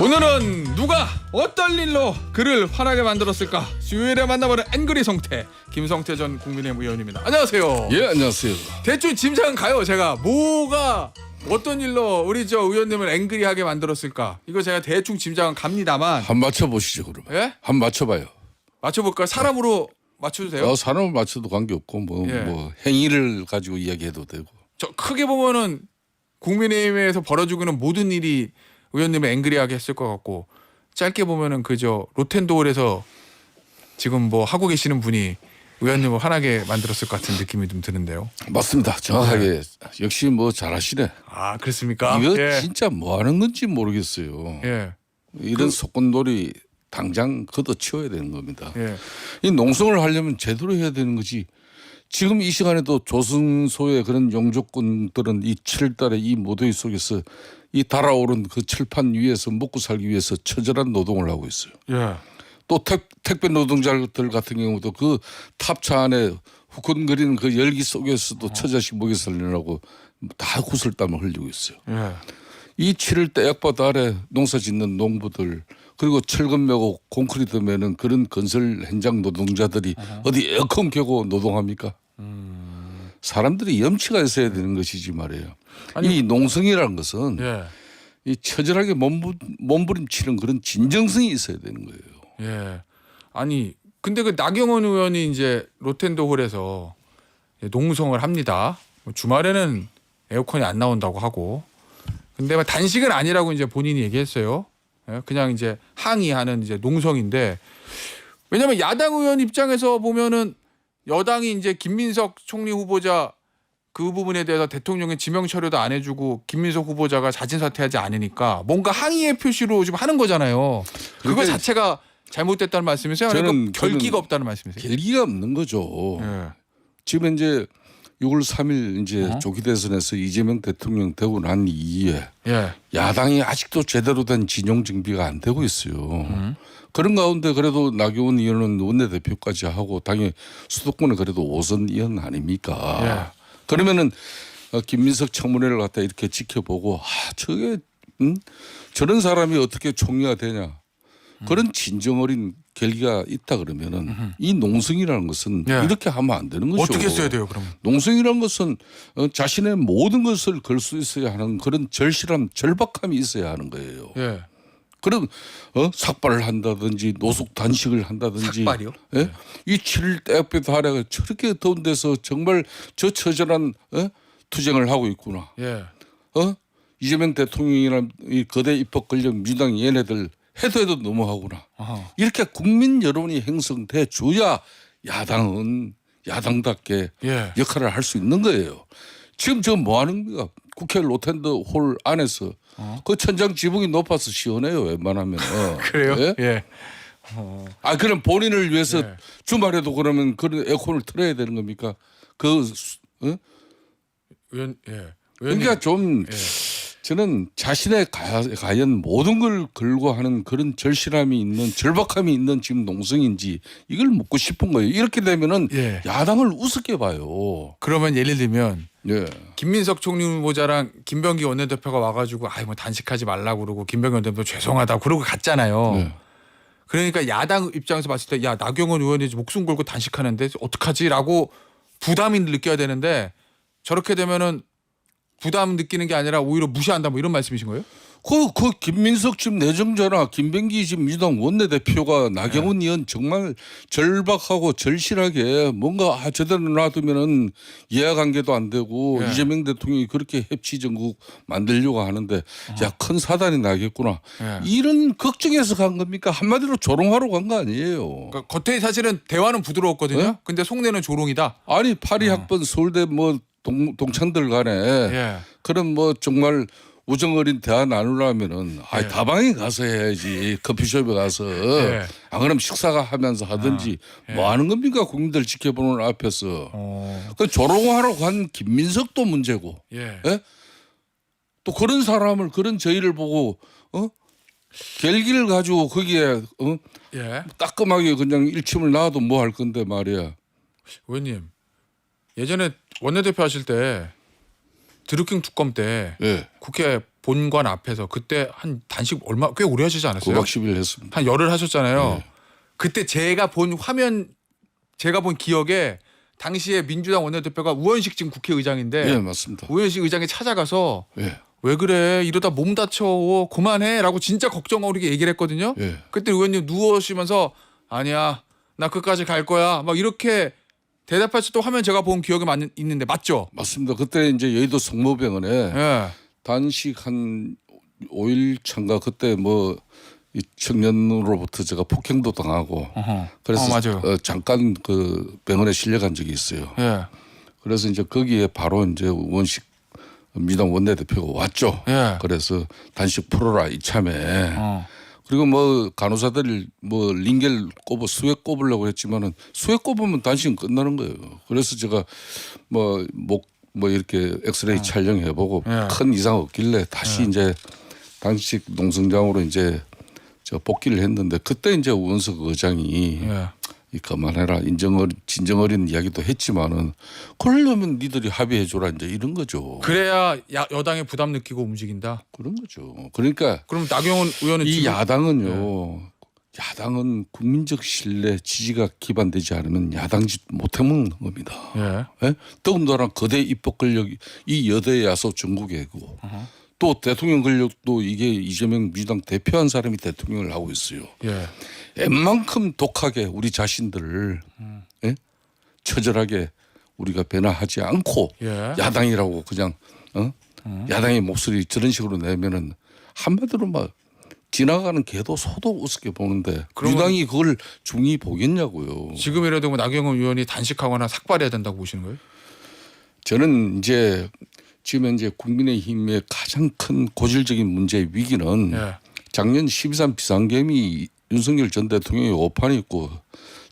오늘은 누가 어떤 일로 그를 화나게 만들었을까? 수요일에 만나보는 앵그리 성태 김성태 전 국민의힘 의원입니다. 안녕하세요. 예, 안녕하세요. 대충 짐작은 가요. 제가 뭐가 어떤 일로 우리 저 의원님을 앵그리하게 만들었을까? 이거 제가 대충 짐작은 갑니다만 한 맞춰보시죠 그러면. 예? 한 맞춰봐요. 맞춰볼까요? 사람으로 맞춰도 돼요? 사람을 맞춰도 관계없고 뭐 행위를 가지고 이야기해도 되고. 저 크게 보면은 국민의힘에서 벌어지고 있는 모든 일이 의원님을 앵그리하게 했을 것 같고, 짧게 보면은 그저 로텐도홀에서 지금 뭐 하고 계시는 분이 의원님을 화나게 만들었을 것 같은 느낌이 좀 드는데요. 맞습니다. 정확하게. 역시 뭐 잘하시네. 아, 그렇습니까? 이거 예. 진짜 뭐 하는 건지 모르겠어요. 예. 이런 속건놀이 당장 걷어치워야 되는 겁니다. 예. 이 농성을 하려면 제대로 해야 되는 거지. 지금 이 시간에도 조선소의 그런 용족군들은 이 7월달에 이 무더위 속에서 이 달아오른 그 철판 위에서 먹고 살기 위해서 처절한 노동을 하고 있어요. 예. 또 택배 노동자들 같은 경우도 그 탑차 안에 후끈거리는 그 열기 속에서도 처자식 먹여 살리느라고 다 구슬땀을 흘리고 있어요. 예. 이 7월 대약바다 아래 농사 짓는 농부들, 그리고 철근 메고 콘크리트 메는 그런 건설 현장 노동자들이 어디 에어컨 켜고 노동합니까? 사람들이 염치가 있어야 되는 것이지 말이에요. 이 농성이라는 것은 예. 이 처절하게 몸부림치는 그런 진정성이 있어야 되는 거예요. 예. 아니, 근데 그 나경원 의원이 이제 로텐도홀에서 농성을 합니다. 주말에는 에어컨이 안 나온다고 하고, 근데 뭐 단식은 아니라고 이제 본인이 얘기했어요. 예, 그냥 이제 항의하는 이제 농성인데, 왜냐면 야당 의원 입장에서 보면은 여당이 이제 김민석 총리 후보자 그 부분에 대해서 대통령의 지명 처리도 안 해주고 김민석 후보자가 자진 사퇴하지 않으니까 뭔가 항의의 표시로 지금 하는 거잖아요. 그거 그러니까 자체가 잘못됐다는 말씀이세요? 아니면 결기가 없다는 말씀이세요? 결기가 없는 거죠. 예. 지금 이제 6월 3일 이제 조기 대선에서 이재명 대통령 되고 난 이후에 예. 야당이 아직도 제대로 된 진영 정비가 안 되고 있어요. 그런 가운데 그래도 나경원 의원은 원내대표까지 하고 당연히 수도권에 그래도 5선 의원 아닙니까? 예. 그러면은 김민석 청문회를 갖다 이렇게 지켜보고 저게 저런 사람이 어떻게 총리가 되냐. 그런 진정 어린 결기가 있다 그러면은 이 농성이라는 것은 예. 이렇게 하면 안 되는 거죠. 어떻게 써야 돼요, 그러면? 농성이라는 것은 자신의 모든 것을 걸 수 있어야 하는 그런 절실함, 절박함이 있어야 하는 거예요. 예. 그런 삭발을 한다든지 노숙 단식을 한다든지. 삭발이요? 예? 이 7일 대학교 다래가 저렇게 더운 데서 정말 저 처절한 투쟁을 하고 있구나. 예. 이재명 대통령이나 이 거대 입법 권력 민주당 얘네들 해도 넘어가구나. 아하. 이렇게 국민 여론이 형성돼 줘야 야당은 야당답게 예. 역할을 할 수 있는 거예요. 지금 저 뭐 하는 거야? 국회 로텐드 홀 안에서 그 천장 지붕이 높아서 시원해요. 웬만하면. 그래요? 예? 예. 그럼 본인을 위해서 예. 주말에도 그러면 그런 에어컨을 틀어야 되는 겁니까? 의원, 예. 그러니까 좀 예. 저는 자신의 과연 모든 걸 걸고 하는 그런 절실함이 있는 절박함이 있는 지금 농성인지 이걸 묻고 싶은 거예요. 이렇게 되면은 예. 야당을 우습게 봐요. 그러면 예를 들면 예. 김민석 총리 후보자랑 김병기 원내대표가 와가지고 뭐 단식하지 말라고 그러고 김병기 원내대표 죄송하다 그러고 갔잖아요. 네. 그러니까 야당 입장에서 봤을 때 야 나경원 의원이 목숨 걸고 단식하는데 어떡하지라고 부담이 느껴야 되는데 저렇게 되면은 부담 느끼는 게 아니라 오히려 무시한다 뭐 이런 말씀이신 거예요? 그 김민석 지금 내정자나 김병기 지금 민주당 원내대표가 나경원 의원 정말 절박하고 절실하게 뭔가 제대로 놔두면은 이해관계도 안 되고 예. 이재명 대통령이 그렇게 협치 전국 만들려고 하는데 야 큰 사단이 나겠구나. 예. 이런 걱정해서 간 겁니까? 한마디로 조롱하러 간 거 아니에요. 그러니까 겉에 사실은 대화는 부드러웠거든요. 네? 근데 속내는 조롱이다. 아니 파리 학번 서울대 뭐 동창들 간에 예. 그런 뭐 정말 우정 어린 대화 나누려면은 예. 다방에 가서 해야지. 커피숍에 가서. 예. 그럼 식사가 하면서 하든지 뭐 하는 겁니까? 국민들 지켜보는 앞에서. 그 조롱하러 간 김민석도 문제고. 예. 예? 또 그런 사람을 그런 저희를 보고 결기를 가지고 거기에 예. 따끔하게 그냥 일침을 놔도 뭐 할 건데 말이야. 의원님 예전에 원내대표 하실 때 드루킹 특검 때 예. 국회 본관 앞에서 그때 한 단식 얼마 꽤 오래 하시지 않았어요? 9박 10일 했습니다. 한 열흘 하셨잖아요. 네. 그때 제가 본 화면 제가 본 기억에 당시에 민주당 원내대표가 우원식 지금 국회의장인데 네, 맞습니다. 우원식 의장이 찾아가서 예. 왜 그래 이러다 몸 다쳐 그만해라고 진짜 걱정 어리게 얘기를 했거든요. 예. 그때 의원님 누워시면서 아니야 나 끝까지 갈 거야 막 이렇게 대답하실 때 화면 제가 본 기억이 있는데 맞죠? 맞습니다. 그때 이제 여의도 성모병원에 예. 단식 한 5일 차인가 그때 뭐 이 청년으로부터 제가 폭행도 당하고 그래서 맞아요. 잠깐 그 병원에 실려간 적이 있어요. 예. 그래서 이제 거기에 바로 이제 원식 민주당 원내대표가 왔죠. 예. 그래서 단식 풀어라 이참에. 어. 그리고 뭐 간호사들 뭐 링겔 꼽아 수액 꼽으려고 했지만은 수액 꼽으면 단식은 끝나는 거예요. 그래서 제가 뭐 목 뭐 이렇게 엑스레이 촬영해보고 예. 큰 이상 없길래 다시 이제 단식 농성장으로 이제 저 복귀를 했는데 그때 이제 우원석 의장이 예. 이 그만해라 진정 어린 이야기도 했지만은 그러려면 니들이 합의해 줘라 이제 이런 거죠. 그래야 여당의 부담 느끼고 움직인다. 그런 거죠. 그러니까 그럼 나경원 의원은 이 지금 야당은요. 야당은 국민적 신뢰 지지가 기반되지 않으면 야당짓 못해먹는 겁니다. 예. 예? 더군다나 거대 입법 권력이 이 여대 야소 전국이고 또 대통령 권력도 이게 이재명 민주당 대표한 사람이 대통령을 하고 있어요. 예. 웬만큼 독하게 우리 자신들을 예? 처절하게 우리가 변화하지 않고 예. 야당이라고 그냥 야당의 목소리 저런 식으로 내면은 한마디로 막 지나가는 개도 소도 우습게 보는데 그러면 민주당이 그걸 중히 보겠냐고요. 지금이라도 뭐 나경원 의원이 단식하거나 삭발해야 된다고 보시는 거예요? 저는 이제 지금 현재 국민의힘의 가장 큰 고질적인 문제의 위기는 예. 작년 12.3 비상계엄이 윤석열 전 대통령의 오판이 있고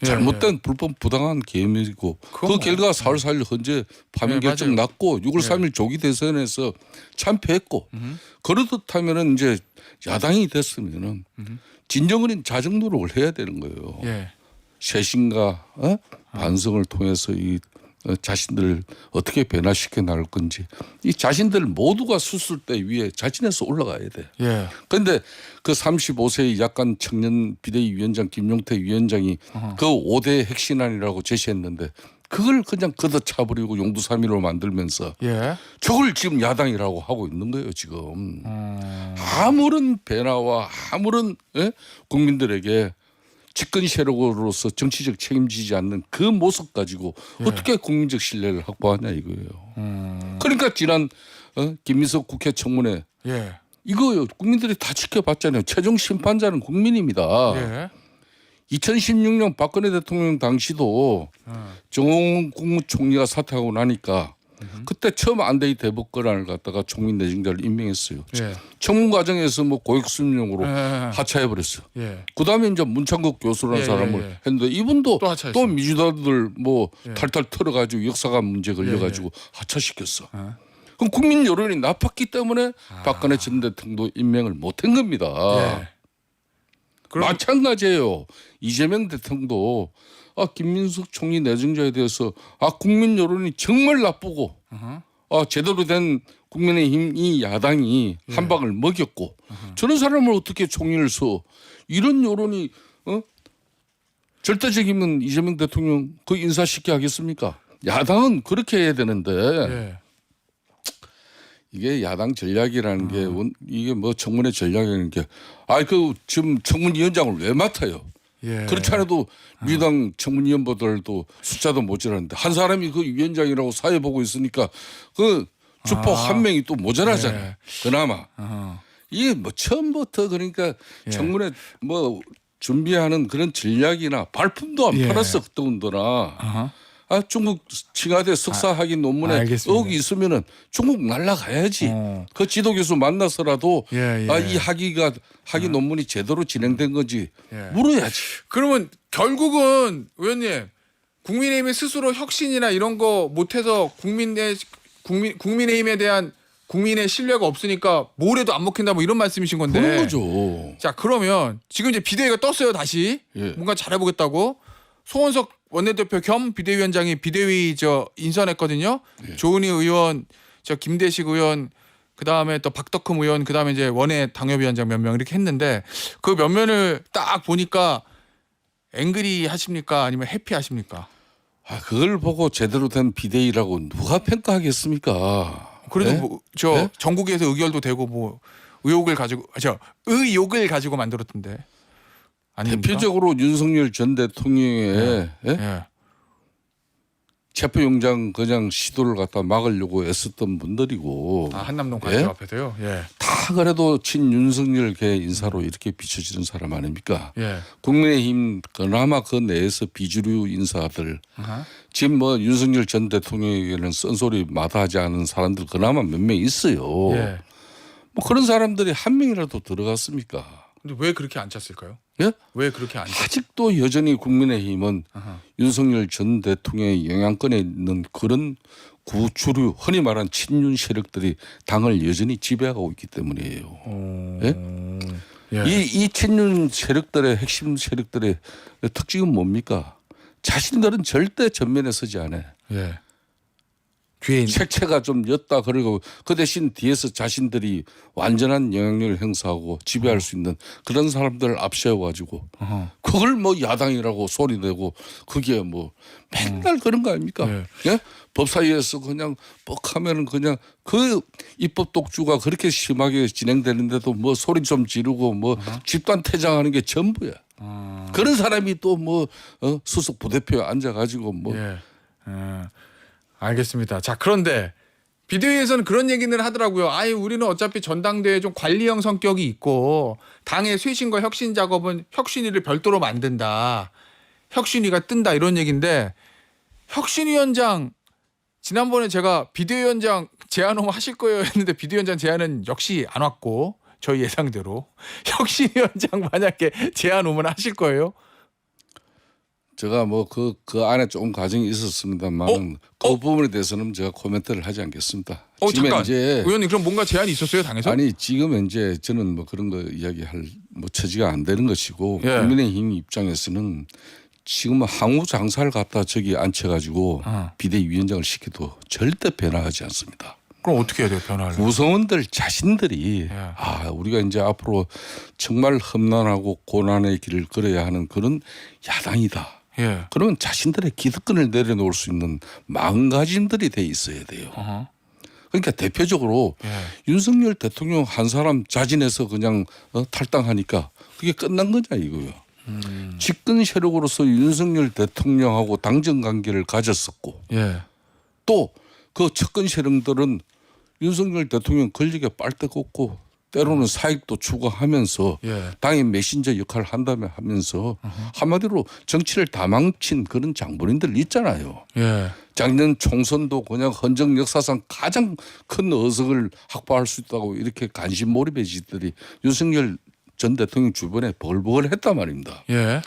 예, 잘못된 불법 부당한 계엄이고 그 뭐, 결과 4월 4일 헌재 파면 예, 결정 맞아요. 났고 6월 3일 조기 대선에서 참패했고 그렇다면은 이제 야당이 됐으면은 진정어린 자정노력을 해야 되는 거예요. 예. 쇄신과 반성을 통해서 이 자신들을 어떻게 변화시켜 나갈 건지 이 자신들 모두가 수술대 위에 자진해서 올라가야 돼. 예. 그런데 그 35세의 약간 청년 비대위원장 김용태 위원장이 그 5대 핵심안이라고 제시했는데 그걸 그냥 걷어차버리고 용두사미로 만들면서 예. 저걸 지금 야당이라고 하고 있는 거예요 지금. 아무런 변화와 아무런 국민들에게 집권 세력으로서 정치적 책임지지 않는 그 모습 가지고 어떻게 국민적 신뢰를 확보하냐 이거예요. 그러니까 지난 김민석 국회 청문회 예. 이거 국민들이 다 지켜봤잖아요. 최종 심판자는 국민입니다. 예. 2016년 박근혜 대통령 당시도 정홍 국무총리가 사퇴하고 나니까 그때 처음 안대희 대법관을 갖다가 총리 내정자를 임명했어요. 예. 청문 과정에서 뭐 고액수임령으로 예. 하차해버렸어요. 예. 그다음에 이제 문창국 교수라는 예, 사람을 예, 예. 했는데 이분도 또 하차했어요. 또 민주당들 뭐 예. 탈탈 털어가지고 역사관 문제 걸려가지고 하차시켰어. 그럼 국민 여론이 나빴기 때문에 박근혜 전 대통령도 임명을 못한 겁니다. 예. 그럼 마찬가지예요. 이재명 대통령도 김민석 총리 내정자에 대해서 국민 여론이 정말 나쁘고 제대로 된 국민의힘 이 야당이 한 방을 먹였고 저런 사람을 어떻게 총리를 써 이런 여론이 절대적이면 이재명 대통령 그 인사시켜 하겠습니까? 야당은 그렇게 해야 되는데 예. 이게 야당 전략이라는 게 이게 뭐 청문회 전략이라는 게 그 지금 청문위원장을 왜 맡아요? 예. 그렇지 않아도 민주당 청문위원보다도 숫자도 모자라는데 한 사람이 그 위원장이라고 사회 보고 있으니까 그 주포 한 명이 또 모자라잖아요. 예. 그나마 어허. 이게 뭐 처음부터 그러니까 청문회 뭐 준비하는 그런 전략이나 발품도 안 예. 팔았어 더군다나. 어허. 중국 칭화대 석사 학위 논문에 알겠습니다. 의혹이 있으면은 중국 날라가야지. 그 지도 교수 만나서라도 예, 예. 이 학위 논문이 제대로 진행된 건지 예. 물어야지. 그러면 결국은 의원님 국민의힘이 스스로 혁신이나 이런 거 못해서 국민의힘에 대한 국민의 신뢰가 없으니까 뭘 해도 안 먹힌다 뭐 이런 말씀이신 건데. 그런 거죠. 자 그러면 지금 이제 비대위가 떴어요 다시. 예. 뭔가 잘해보겠다고. 송원석 원내대표 겸 비대위원장이 비대위 인선했거든요. 예. 조은희 의원, 김대식 의원 그다음에 또 박덕흠 의원, 그다음에 이제 원외 당협위원장 몇 명 이렇게 했는데 그 면면을 딱 보니까 앵그리 하십니까? 아니면 해피 하십니까? 그걸 보고 제대로 된 비대위라고 누가 평가하겠습니까? 그래도 네? 뭐 저 네? 전국에서 의결도 되고 뭐 의혹을 가지고 만들었던데. 아닙니까? 대표적으로 윤석열 전 대통령의 예. 체포영장 그냥 시도를 갖다 막으려고 애썼던 분들이고 아, 한남동 관저 예? 앞에서요. 예. 다 그래도 친윤석열계 인사로 이렇게 비춰지는 사람 아닙니까? 예. 국민의힘 그나마 그 내에서 비주류 인사들 아하. 지금 뭐 윤석열 전 대통령에게는 쓴소리 마다하지 않은 사람들 그나마 몇 명 있어요. 예. 뭐 그런 사람들이 한 명이라도 들어갔습니까? 근데 왜 그렇게 안 찼을까요? 예? 왜 그렇게 안 찼? 아직도 여전히 국민의힘은 아하. 윤석열 전 대통령의 영향권에 있는 그런 구주류 흔히 말하는 친윤 세력들이 당을 여전히 지배하고 있기 때문이에요. 예. 이 친윤 세력들의 핵심 세력들의 특징은 뭡니까? 자신들은 절대 전면에 서지 않아요. 예. 뒤에 있는 색채가 좀 였다 그러고 그 대신 뒤에서 자신들이 완전한 영향력을 행사하고 지배할 수 있는 그런 사람들을 앞세워가지고 어허. 그걸 뭐 야당이라고 소리내고 그게 뭐 맨날 그런 거 아닙니까? 네. 예? 법사위에서 그냥 뻑하면은 그냥 그 입법 독주가 그렇게 심하게 진행되는데도 뭐 소리 좀 지르고 뭐 집단 퇴장하는 게 전부야. 그런 사람이 또 뭐 수석 부대표에 앉아가지고 뭐 예. 알겠습니다. 자, 그런데 비대위에서는 그런 얘기는 하더라고요. 아예 우리는 어차피 전당대회 좀 관리형 성격이 있고 당의 쇄신과 혁신 작업은 혁신위를 별도로 만든다. 혁신위가 뜬다 이런 얘기인데 혁신위원장 지난번에 제가 비대위원장 제안 오면 하실 거예요 했는데 비대위원장 제안은 역시 안 왔고 저희 예상대로 혁신위원장 만약에 제안 오면 하실 거예요? 제가 뭐 그 안에 조금 과정이 있었습니다만 그 부분에 대해서는 제가 코멘트를 하지 않겠습니다. 지금 잠깐. 이제 의원님 그럼 뭔가 제안이 있었어요 당에서? 아니 지금 이제 저는 뭐 그런 거 이야기할 뭐 처지가 안 되는 것이고 예. 국민의힘 입장에서는 지금 항우 장사를 갖다 저기 앉혀가지고 비대위원장을 시켜도 절대 변화하지 않습니다. 그럼 어떻게 해야 돼요 변화를? 구성원들 자신들이 예. 우리가 이제 앞으로 정말 험난하고 고난의 길을 걸어야 하는 그런 야당이다. 예. 그러면 자신들의 기득권을 내려놓을 수 있는 마음가짐들이 돼 있어야 돼요. 어허. 그러니까 대표적으로 예. 윤석열 대통령 한 사람 자진해서 그냥 탈당하니까 그게 끝난 거냐 이거요. 집권 세력으로서 윤석열 대통령하고 당정 관계를 가졌었고 예. 또 그 측근 세력들은 윤석열 대통령 권력에 빨대 꽂고 때로는 사익도 추구하면서 예. 당의 메신저 역할을 한다며 하면서 한마디로 정치를 다 망친 그런 장본인들 있잖아요. 예. 작년 총선도 그냥 헌정 역사상 가장 큰 어석을 확보할 수 있다고 이렇게 관심 몰입해지들이 윤석열 전 대통령 주변에 벌벌 했단 말입니다. 예.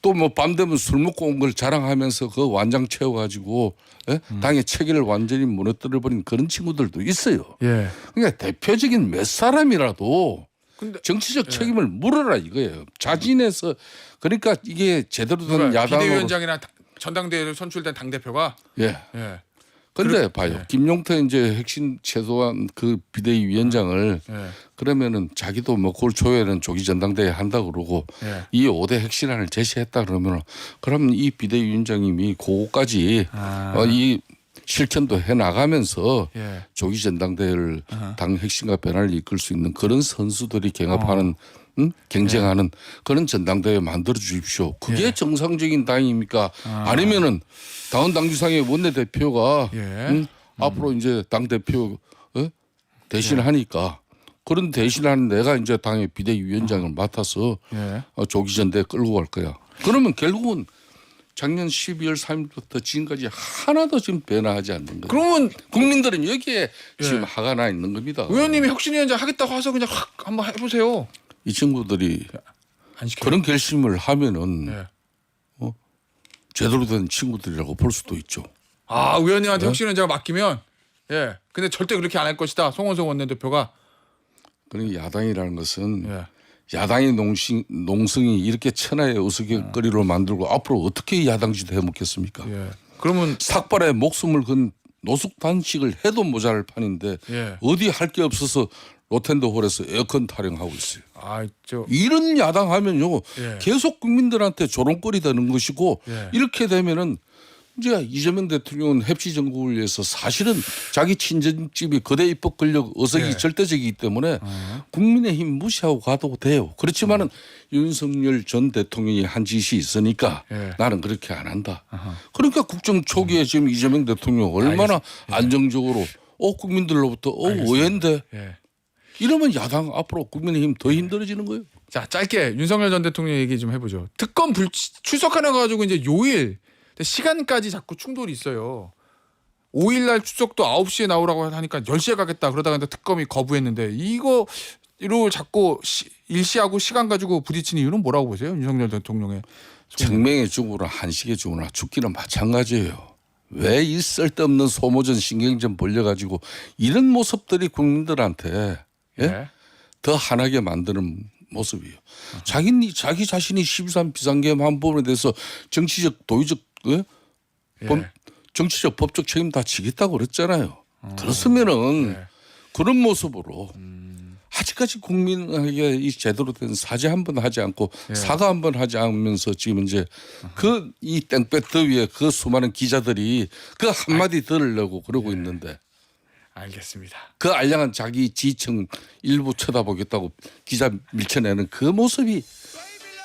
또 뭐 밤 되면 술 먹고 온 걸 자랑하면서 그 완장 채워가지고 당의 체계를 완전히 무너뜨려버린 그런 친구들도 있어요. 예. 그러니까 대표적인 몇 사람이라도 근데 정치적 책임을 물어라 이거예요. 자진해서 그러니까 이게 제대로 된 누가 야당으로 비대위원장이나 전당대회로 선출된 당 대표가 예. 예. 근데 봐요. 예. 김용태 이제 핵심 최소한 그 비대위 위원장을 예. 그러면은 자기도 뭐 9월 초에는 조기 전당대회 한다 그러고 예. 이 5대 핵심안을 제시했다 그러면 그럼 이 비대위 위원장님이 그거까지 이 실천도 해 나가면서 예. 조기 전당대회를 당 핵심과 변화를 이끌 수 있는 그런 선수들이 경합하는 경쟁하는 그런 전당대회 만들어 주십시오. 그게 예. 정상적인 당입니까? 아니면은 다음 당규상의 원내대표가 앞으로 이제 당 대표 대신하니까 그런 대신하는 내가 이제 당의 비대위원장을 맡아서 예. 조기 전대 끌고 갈 거야. 그러면 결국은 작년 12월 3일부터 지금까지 하나도 지금 변화하지 않는 거예요. 그러면 국민들은 여기에 지금 화가 나 있는 겁니다. 의원님이 혁신위원장 하겠다고 해서 그냥 확 한번 해보세요. 이 친구들이 안 시켜요? 그런 결심을 하면은 예. 제대로 된 친구들이라고 볼 수도 있죠. 아 의원님한테 혁신위원장 맡기면 예. 근데 절대 그렇게 안 할 것이다. 송원석 원내대표가 그러니까 야당이라는 것은 예. 야당의 농성이 이렇게 천하의 우스갯거리로 만들고 앞으로 어떻게 야당짓 해먹겠습니까? 예. 그러면 삭발에 목숨을 건 노숙 단식을 해도 모자랄 판인데 예. 어디 할 게 없어서 로텐더홀에서 에어컨 타령하고 있어요. 아저 이런 야당하면요 예. 계속 국민들한테 조롱거리 되는 것이고 예. 이렇게 되면은 이제 이재명 대통령은 heb시 정국을 위해서 사실은 자기 친정집이 거대 입법 권력 의석이 예. 절대적이기 때문에 국민의힘 무시하고 가도 돼요. 그렇지만은 윤석열 전 대통령이 한 짓이 있으니까 예. 나는 그렇게 안 한다. 그러니까 국정 초기에 지금 이재명 대통령 얼마나 안정적으로 국민들로부터 오해인데 예. 이러면 야당 앞으로 국민의힘 더 힘들어지는 거예요. 자 짧게 윤석열 전 대통령 얘기 좀 해보죠. 특검 출석하는 거 가지고 이제 요일 시간까지 자꾸 충돌이 있어요. 5일날 출석도 9시에 나오라고 하니까 10시에 가겠다 그러다가 특검이 거부했는데 이거로 자꾸 일시하고 시간 가지고 부딪히는 이유는 뭐라고 보세요? 윤석열 대통령의 청명의 죽으나 한식의 죽으나 죽기는 마찬가지예요. 왜 이 쓸데없는 소모전 신경전 벌려가지고 이런 모습들이 국민들한테 예? 더 화나게 만드는 모습이에요. 자기 자신이 12.3 비상계엄 한 부분에 대해서 정치적 도의적 예. 정치적 법적 책임 다 지겠다고 그랬잖아요. 그렇으면은 예. 그런 모습으로 아직까지 국민에게 이 제대로 된 사죄 한 번 하지 않고 사과 한 번 하지 않으면서 지금 이제 그 이 땡볕 더위에 그 수많은 기자들이 그 한마디 들으려고 그러고 있는데 알겠습니다. 그 알량한 자기 지층 일부 쳐다보겠다고 기자 밀쳐내는 그 모습이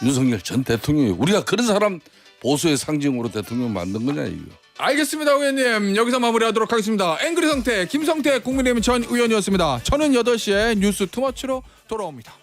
윤석열 전 대통령이 우리가 그런 사람 보수의 상징으로 대통령 만든 거냐 이거. 알겠습니다, 의원님. 여기서 마무리하도록 하겠습니다. 앵그리 성태 김성태 국민의힘 전 의원이었습니다. 저는 8시에 뉴스 투머치로 돌아옵니다.